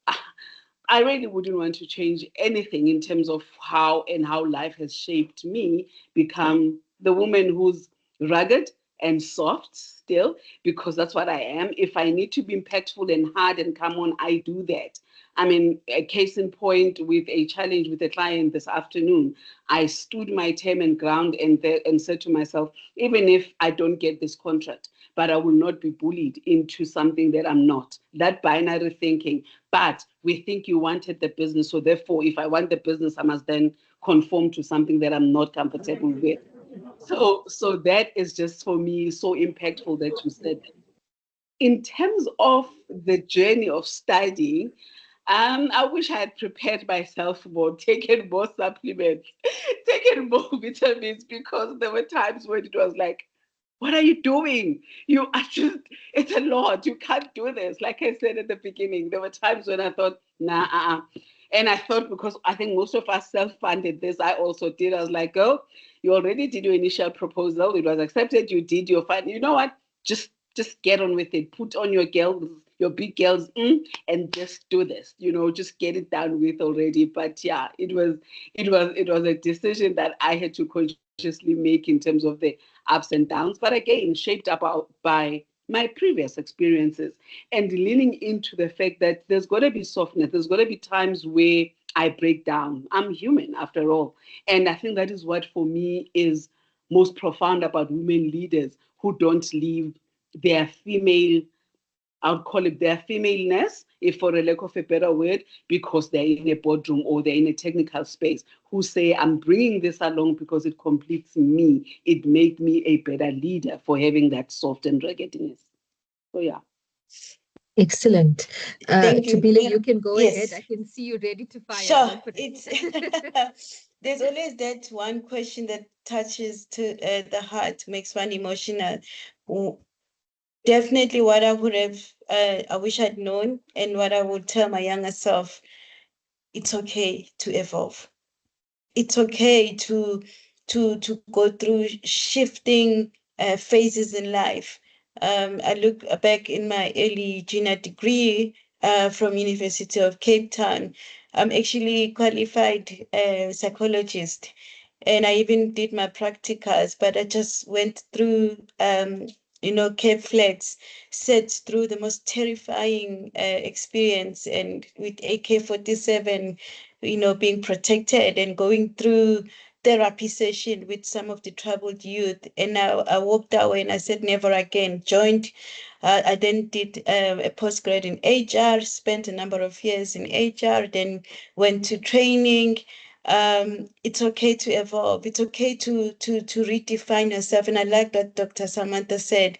I really wouldn't want to change anything in terms of how life has shaped me become the woman who's rugged and soft still, because that's what I am. If I need to be impactful and hard and come on, I do that. I mean, a case in point with a challenge with a client this afternoon, I stood my term and ground and said to myself, even if I don't get this contract, but I will not be bullied into something that I'm not. That binary thinking. But we think you wanted the business, so therefore, if I want the business, I must then conform to something that I'm not comfortable with. So that is just for me so impactful that you said that. In terms of the journey of studying, I wish I had prepared myself more, taken more supplements, taken more vitamins, because there were times when it was like, what are you doing? You are just, it's a lot. You can't do this. Like I said at the beginning, there were times when I thought, nah, And I thought, because I think most of us self-funded this, I also did. I was like, oh, you already did your initial proposal. It was accepted. You did your fund. You know what? Just get on with it. Put on your girls, your big girls, and just do this. Just get it done with already. But yeah, it was a decision that I had to consciously consciously make in terms of the ups and downs, but again, shaped up by my previous experiences and leaning into the fact that there's got to be softness. There's got to be times where I break down. I'm human after all. And I think that is what for me is most profound about women leaders who don't leave their female, I would call it their femaleness, if for a lack of a better word, because they're in a boardroom or they're in a technical space, who say, I'm bringing this along because it completes me. It made me a better leader for having that soft and ruggedness. So, yeah. Excellent. Thank you. Tabila, you can go ahead. Yes. I can see you ready to fire. Sure. Go for it. It's there's always that one question that touches to the heart, makes one emotional. Definitely what I would have, I wish I'd known, and what I would tell my younger self, it's okay to evolve. It's okay to go through shifting phases in life. I look back in my early junior degree from University of Cape Town. I'm actually qualified psychologist, and I even did my practicals, but I just went through Cape Flats, sat through the most terrifying experience, and with AK-47, being protected and going through therapy session with some of the troubled youth. And I walked away and I said, never again. Joined. I then did a postgrad in HR, spent a number of years in HR, then went to training. It's okay to evolve. It's okay to redefine yourself. And I like that Dr. Samantha said,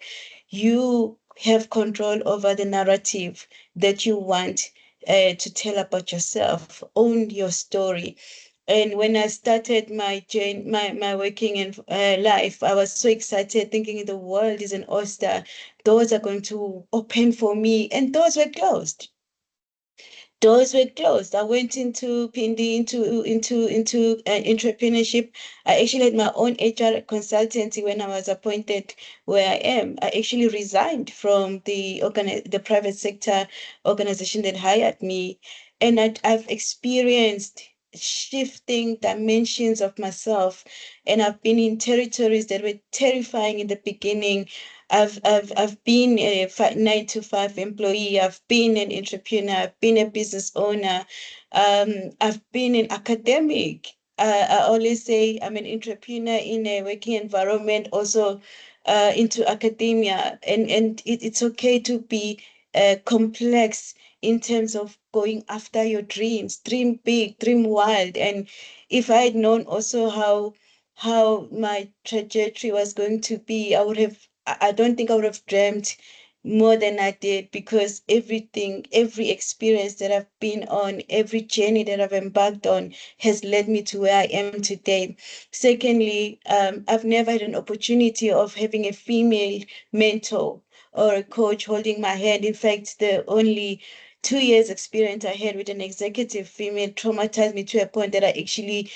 you have control over the narrative that you want to tell about yourself. Own your story. And when I started my journey, my working in life, I was so excited, thinking the world is an oyster. Doors are going to open for me, and doors were closed. Doors were closed. I went into Pindi, into entrepreneurship. I actually had my own HR consultancy when I was appointed where I am. I actually resigned from the private sector organization that hired me, and I've experienced shifting dimensions of myself, and I've been in territories that were terrifying in the beginning. I've been a 9 to 5 employee. I've been an entrepreneur. I've been a business owner. I've been an academic. I always say I'm an entrepreneur in a working environment, also into academia, and it's okay to be complex in terms of going after your dreams. Dream big, dream wild. And if I had known also how my trajectory was going to be, I don't think I would have dreamt more than I did, because every experience that I've been on, every journey that I've embarked on has led me to where I am today. Secondly, I've never had an opportunity of having a female mentor or a coach holding my hand. In fact, the only 2 years experience I had with an executive female traumatized me to a point that I actually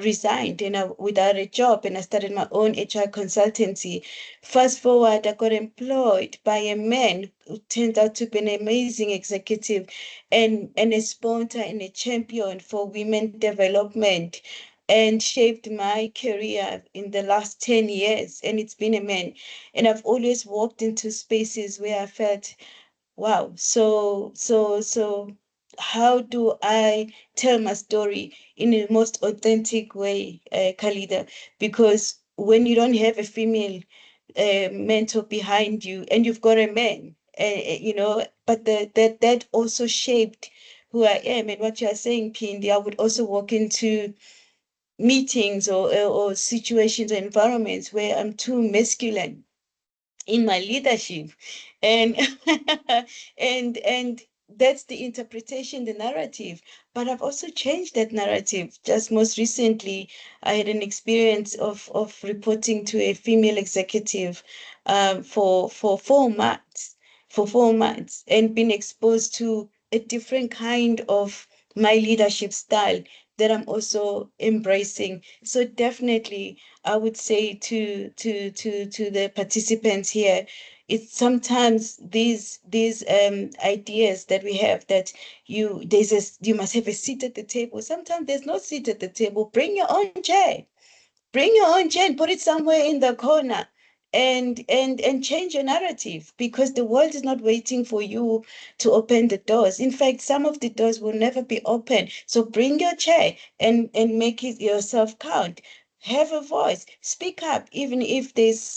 resigned without a job, and I started my own HR consultancy. Fast forward, I got employed by a man who turned out to be an amazing executive and a sponsor and a champion for women development, and shaped my career in the last 10 years. And it's been a man. And I've always walked into spaces where I felt, wow, so how do I tell my story in the most authentic way, Khalida? Because when you don't have a female mentor behind you, and you've got a man, but that also shaped who I am. And what you are saying, Pindi, I would also walk into meetings or situations or environments where I'm too masculine in my leadership, and and that's the interpretation, the narrative. But I've also changed that narrative. Just most recently, I had an experience of reporting to a female executive for 4 months, and being exposed to a different kind of my leadership style that I'm also embracing. So definitely, I would say to the participants here, it's sometimes these ideas that we have, that you must have a seat at the table. Sometimes there's no seat at the table. Bring your own chair. Bring your own chain, put it somewhere in the corner, and change your narrative, because the world is not waiting for you to open the doors. In fact, some of the doors will never be open. So bring your chair and make it yourself count. Have a voice, speak up, even if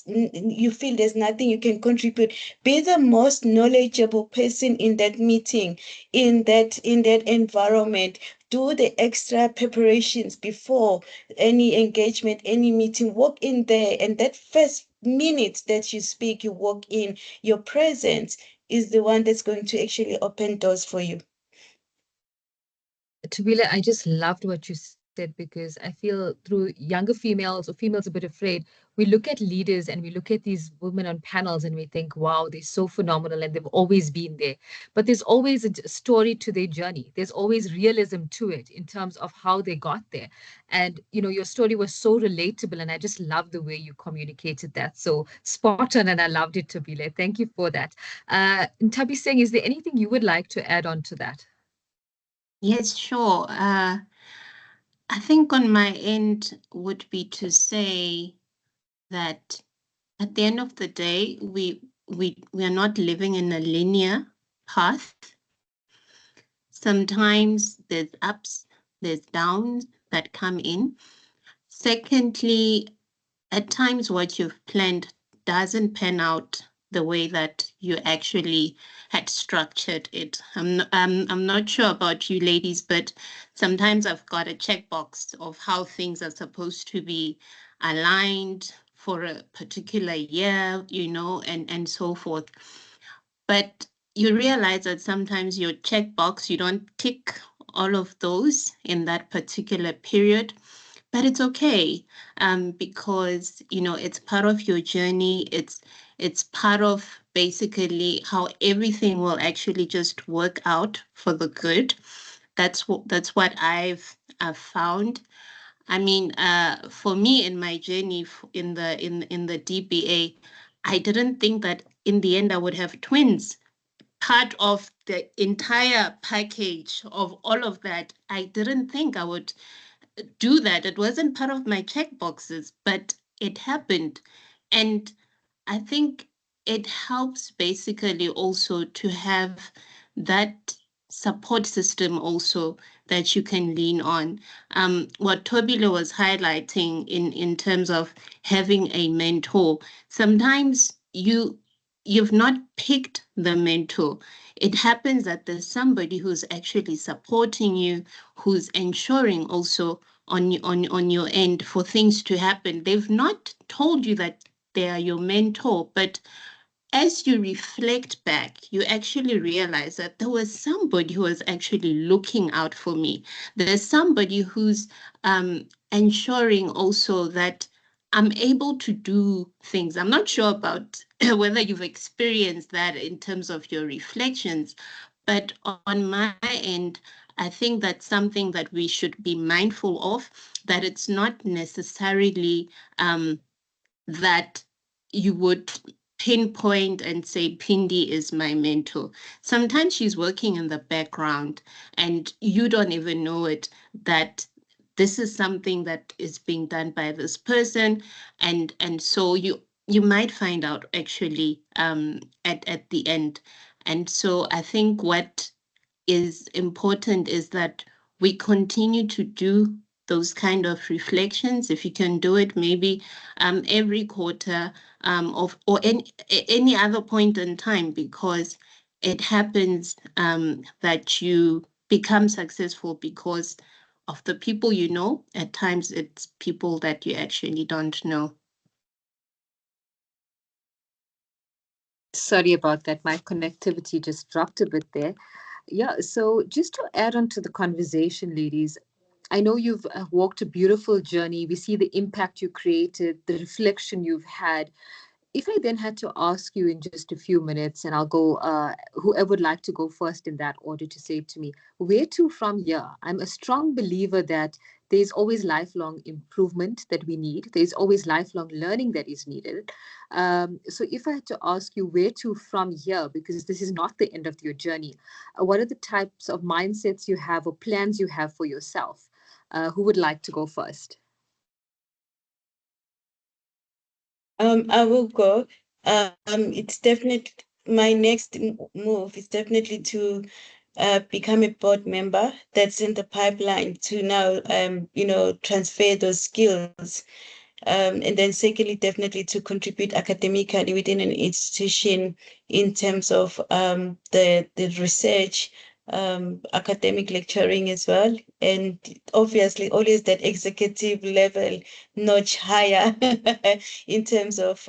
you feel there's nothing you can contribute. Be the most knowledgeable person in that meeting, in that environment. Do the extra preparations before any engagement, any meeting. Walk in there, and that first minute that you speak, you walk in, your presence is the one that's going to actually open doors for you. Thabile, I just loved what you said, because I feel through younger females, or females a bit afraid, we look at leaders and we look at these women on panels and we think, wow, they're so phenomenal and they've always been there. But there's always a story to their journey. There's always realism to it in terms of how they got there. And, your story was so relatable, and I just love the way you communicated that. So spot on, and I loved it, Thabile. Thank you for that. Ntabi Singh, is there anything you would like to add on to that? Yes, sure. I think on my end would be to say that at the end of the day, we are not living in a linear path. Sometimes there's ups, there's downs that come in. Secondly, at times what you've planned doesn't pan out the way that you actually had structured it. I'm not sure about you ladies, but sometimes I've got a checkbox of how things are supposed to be aligned for a particular year, and so forth. But you realize that sometimes your checkbox, you don't tick all of those in that particular period. But it's okay, because it's part of your journey. It's part of basically how everything will actually just work out for the good. That's what I've found. I mean, for me in my journey in the DBA, I didn't think that in the end I would have twins. Part of the entire package of all of that, I didn't think I would do that. It wasn't part of my check boxes, but it happened. And I think it helps basically also to have that support system also that you can lean on. What Tobile was highlighting in terms of having a mentor, sometimes you've not picked the mentor. It happens that there's somebody who's actually supporting you, who's ensuring also on your end for things to happen. They've not told you that they are your mentor, but as you reflect back, you actually realize that there was somebody who was actually looking out for me. There's somebody who's ensuring also that I'm able to do things. I'm not sure about whether you've experienced that in terms of your reflections, but on my end, I think that's something that we should be mindful of, that it's not necessarily that you would pinpoint and say, Pindi is my mentor. Sometimes she's working in the background and you don't even know it, that this is something that is being done by this person. And so you might find out actually at the end. And so I think what is important is that we continue to do those kind of reflections. If you can do it maybe every quarter or any other point in time, because it happens that you become successful because of the people you know. At times it's people that you actually don't know. Sorry about that. My connectivity just dropped a bit there. Yeah, so just to add on to the conversation, ladies, I know you've walked a beautiful journey. We see the impact you created, the reflection you've had. If I then had to ask you in just a few minutes, and I'll go, whoever would like to go first in that order to say to me, where to from here? I'm a strong believer that there's always lifelong improvement that we need. There's always lifelong learning that is needed. So if I had to ask you where to from here, because this is not the end of your journey, what are the types of mindsets you have or plans you have for yourself? Who would like to go first? I will go. It's definitely my next move is definitely to become a board member. That's in the pipeline to now, transfer those skills. And then secondly, definitely to contribute academically within an institution in terms of the research, academic lecturing as well. And obviously always that executive level notch higher in terms of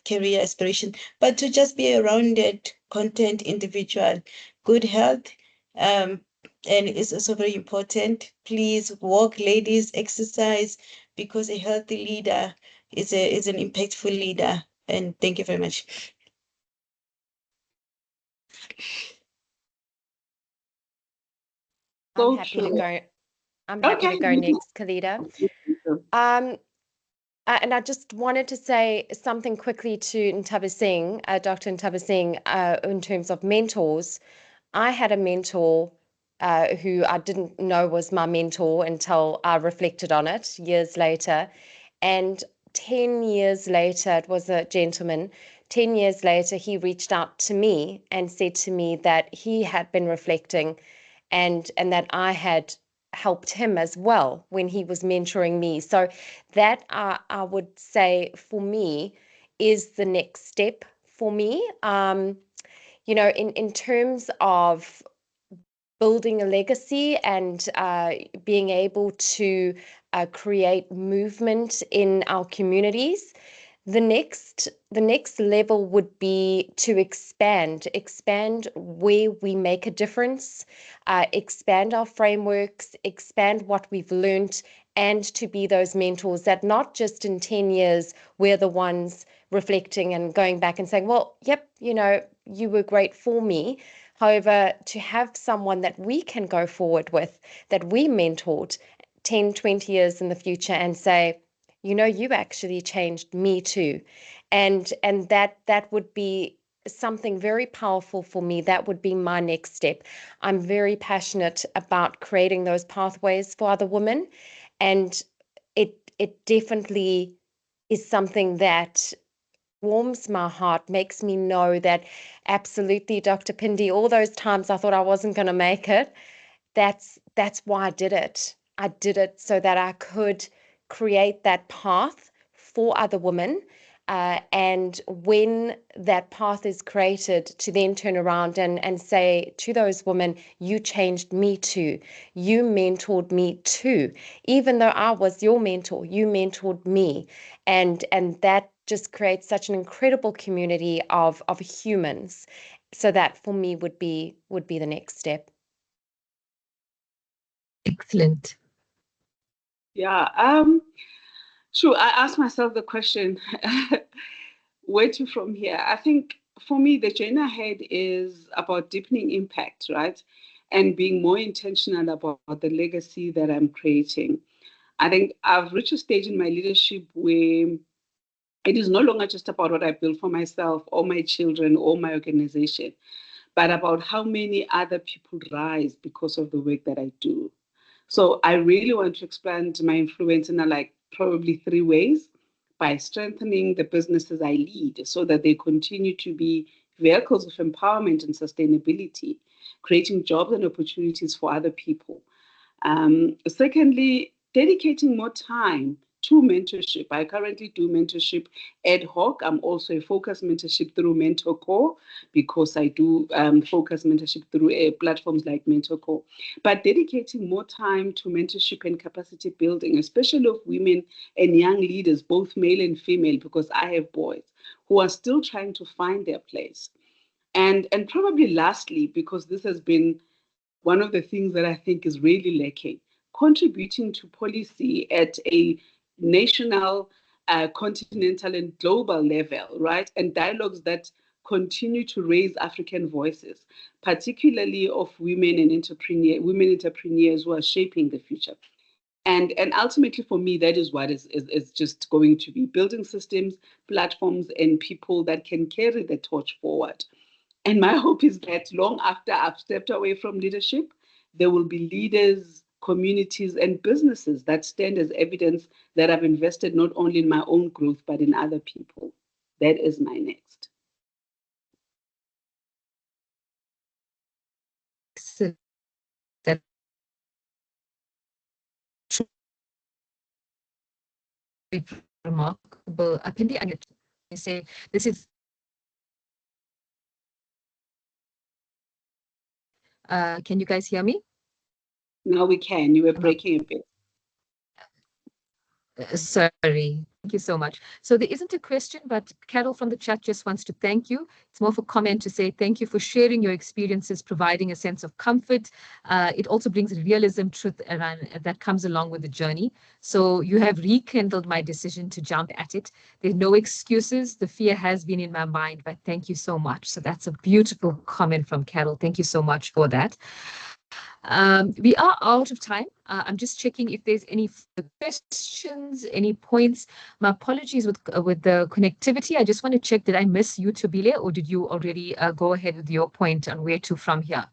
career aspiration, but to just be a rounded content individual, good health. Um, and it's also very important. Please walk, ladies, exercise, because a healthy leader is an impactful leader. And thank you very much. I'm So happy to true. go. I'm happy to go next, Khalida. And I just wanted to say something quickly to Ntabising, Dr. Ntabising, in terms of mentors. I had a mentor who I didn't know was my mentor until I reflected on it years later. And 10 years later, it was a gentleman. 10 years later, he reached out to me and said to me that he had been reflecting and that I had helped him as well when he was mentoring me. So that I would say for me is the next step for me. In terms of building a legacy and being able to create movement in our communities, the next level would be to expand where we make a difference, expand our frameworks, expand what we've learned, and to be those mentors that not just in 10 years we're the ones reflecting and going back and saying, well, yep, you were great for me. However, to have someone that we can go forward with, that we mentored 10, 20 years in the future and say, you actually changed me too. And that would be something very powerful for me. That would be my next step. I'm very passionate about creating those pathways for other women. And it definitely is something that warms my heart, makes me know that absolutely, Dr. Pindi, all those times I thought I wasn't going to make it, that's why I did it. I did it so that I could create that path for other women. And when that path is created, to then turn around and say to those women, you changed me too. You mentored me too. Even though I was your mentor, you mentored me. And that just creates such an incredible community of humans. So that for me would be the next step. Excellent. Yeah. Sure. I asked myself the question, where to from here? I think for me, the journey ahead is about deepening impact, right? And being more intentional about the legacy that I'm creating. I think I've reached a stage in my leadership where it is no longer just about what I build for myself or my children or my organization, but about how many other people rise because of the work that I do. So I really want to expand my influence in probably 3 ways: by strengthening the businesses I lead so that they continue to be vehicles of empowerment and sustainability, creating jobs and opportunities for other people. Secondly, dedicating more time to mentorship. I currently do mentorship ad hoc. I'm also a focus mentorship through MentorCore because I do focus mentorship through platforms like MentorCore. But dedicating more time to mentorship and capacity building, especially of women and young leaders, both male and female, because I have boys who are still trying to find their place. And probably lastly, because this has been one of the things that I think is really lacking, contributing to policy at a national, continental, and global level, right? And dialogues that continue to raise African voices, particularly of women entrepreneurs who are shaping the future. And ultimately for me, that is what is just going to be building systems, platforms, and people that can carry the torch forward. And my hope is that long after I've stepped away from leadership, there will be leaders communities, and businesses that stand as evidence that I've invested not only in my own growth, but in other people. That is my next. That remarkable. Apindi, I say this is. Can you guys hear me? Now we can. You were breaking a bit. Sorry. Thank you so much. So there isn't a question, but Carol from the chat just wants to thank you. It's more of a comment to say thank you for sharing your experiences, providing a sense of comfort. It also brings realism, truth, and that comes along with the journey. So you have rekindled my decision to jump at it. There's no excuses. The fear has been in my mind, but thank you so much. So that's a beautiful comment from Carol. Thank you so much for that. We are out of time. I'm just checking if there's any questions, any points. My apologies with the connectivity. I just want to check, did I miss you, Thobile, or did you already go ahead with your point on where to from here?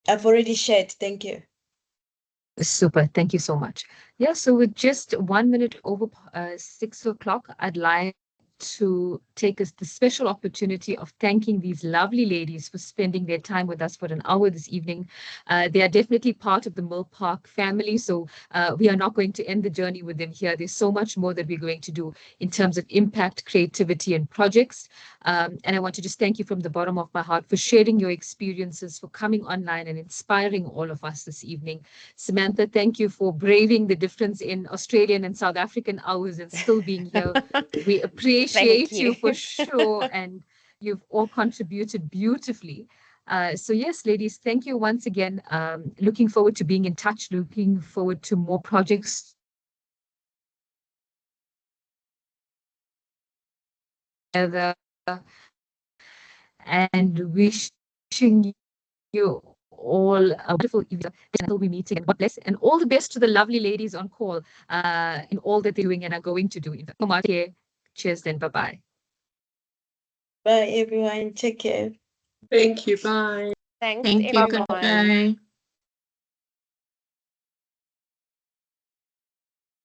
I've already shared. Thank you. Super. Thank you so much. Yeah, so with just 1 minute over 6 o'clock, I'd like to take us the special opportunity of thanking these lovely ladies for spending their time with us for an hour this evening. They are definitely part of the Milpark family, so we are not going to end the journey with them here. There's so much more that we're going to do in terms of impact, creativity, and projects. And I want to just thank you from the bottom of my heart for sharing your experiences, for coming online and inspiring all of us this evening. Samantha, thank you for braving the difference in Australian and South African hours and still being here. We appreciate you for sure, and you've all contributed beautifully. So yes, ladies, thank you once again. Looking forward to being in touch, looking forward to more projects. Together, and wishing you all a wonderful evening until we meet again. God bless, and all the best to the lovely ladies on call in all that they're doing and are going to do. Cheers then. Bye-bye. Bye, everyone. Take care. Thank you. Bye. Thanks, Thank you. everyone. Goodbye.